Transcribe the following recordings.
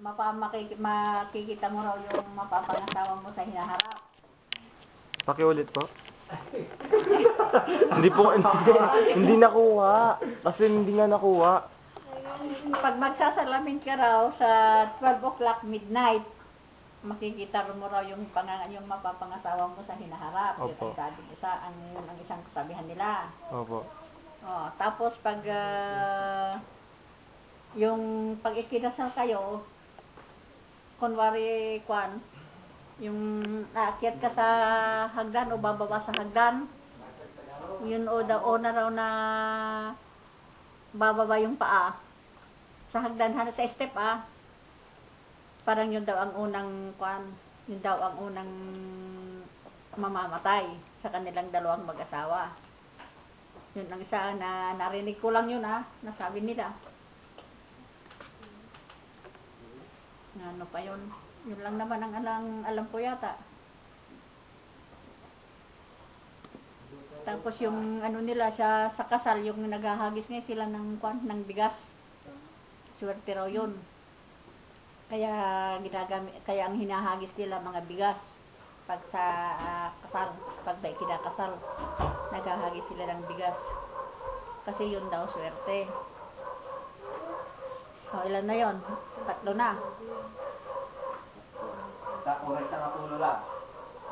makikita mo raw yung mapapangasawa mo sa hinaharap. Pakiulit po. Hindi po, hindi nakuha. Kasi hindi nga nakuha. Pag magsasalamin ka raw sa 12 o'clock midnight, makikita mo raw yung mapapangasawa mo sa hinaharap. Opo. Yun ang isang kasabihan nila. Opo. Oh, tapos pag yung pag ikinasal kayo, kunwari yung aakyat ka sa hagdan o bababa sa hagdan, yun o na raw na bababa yung paa sa hagdan, sa step parang yun daw ang unang yun daw ang unang mamamatay sa kanilang dalawang mag-asawa. Yun ang isa na narinig ko lang yun nasabi nila. Ano pa yun? Yun lang naman ang alam ko yata. Tapos yung ano nila sa kasal, yung naghahagis nga sila ng bigas. Swerte raw yun. Kaya ang hinahagis nila mga bigas pag sa kasal, pag may kinakasal, naghahagis sila ng bigas. Kasi yun daw swerte. O, ilan na yun? 3 na. Oras sa kapulo lang.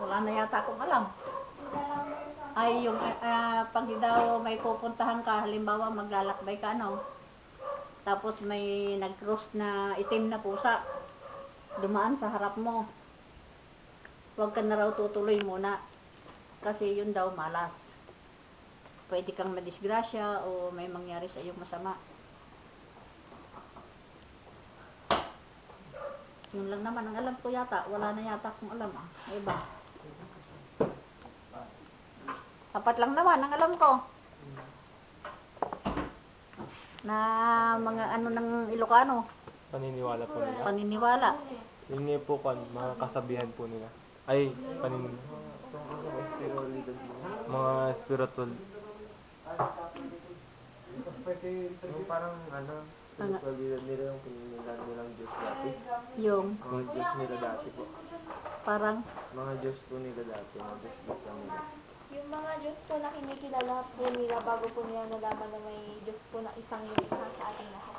Wala na yata akong alam. Ay, yung pag daw may pupuntahan ka, halimbawa maglalakbay ka, tapos may nag-cross na itim na pusa, dumaan sa harap mo. Huwag ka na raw tutuloy muna. Kasi yun daw malas. Pwede kang madisgrasya o may mangyari sa iyong masama. Yun lang naman ang alam ko yata. Wala na yata akong alam Iba. 4 lang naman ang alam ko. Na mga ano ng Ilocano. Paniniwala po nila. Paniniwala. Yun nga po, mga kasabihan po nila. Ay, mga spiritual. Yung parang spiritual nila yung pininilan nilang Diyos dati. Yung Mga Diyos nila dati po. parang Mga Diyos po nila dati. Mga Diyos lang nila. Yung mga Diyos po na kinikilala po nila bago po nila nalaman na may Diyos po na isang isa sa ating lahat.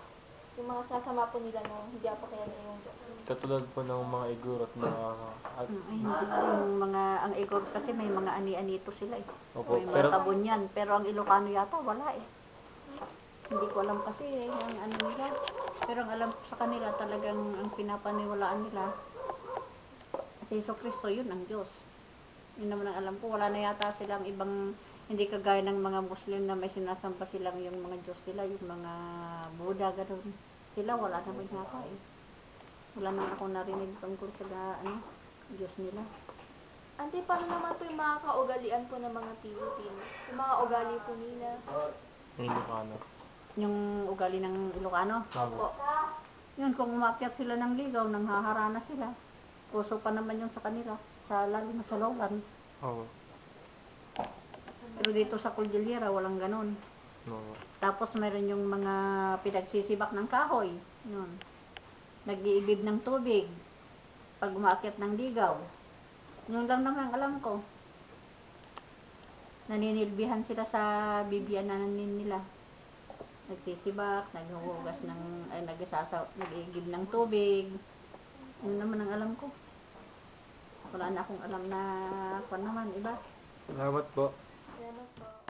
Yung mga sasama po nila na hindi pa kaya na yung Diyos. Katulad po ng mga igurot na yung mga ang Igor kasi may mga ani-anito sila Opo, May mga kabunyan, pero ang Ilocano yata wala Hindi ko alam kasi ang ano nila. Pero ang alam ko sa kanila talagang ang pinapaniwalaan nila si Jesucristo, yun ang Diyos. Yun naman ang alam ko. Wala na yata silang ibang, hindi kagaya ng mga Muslim na may sinasamba silang yung mga Diyos nila, yung mga Buddha, gano'n. Sila wala naman yata Wala naman ako narinig tungkol sa Diyos nila. Ante, paano naman po yung mga kaugalian po ng mga Pilipino? Yung mga ugali po nila? Ilocano. Yung ugali ng Ilocano. Opo. Yun, kung umakyat sila ng ligaw, nang haharana sila. Puso pa naman yun sa kanila, lalo na sa lowlands. Opo. Pero dito sa Cordillera, walang ganon. Opo. Tapos meron yung mga pinagsisibak ng kahoy. Yun. Nag-iibib ng tubig. Pag umakyat ng ligaw. Yun lang naman ang alam ko. Naninilbihan sila sa bibiyanan nila. Nagsisibak, naghuhugas nag-iigib ng tubig. Yun naman ang alam ko. Wala na akong alam na naman, iba. Salamat po. Salamat po.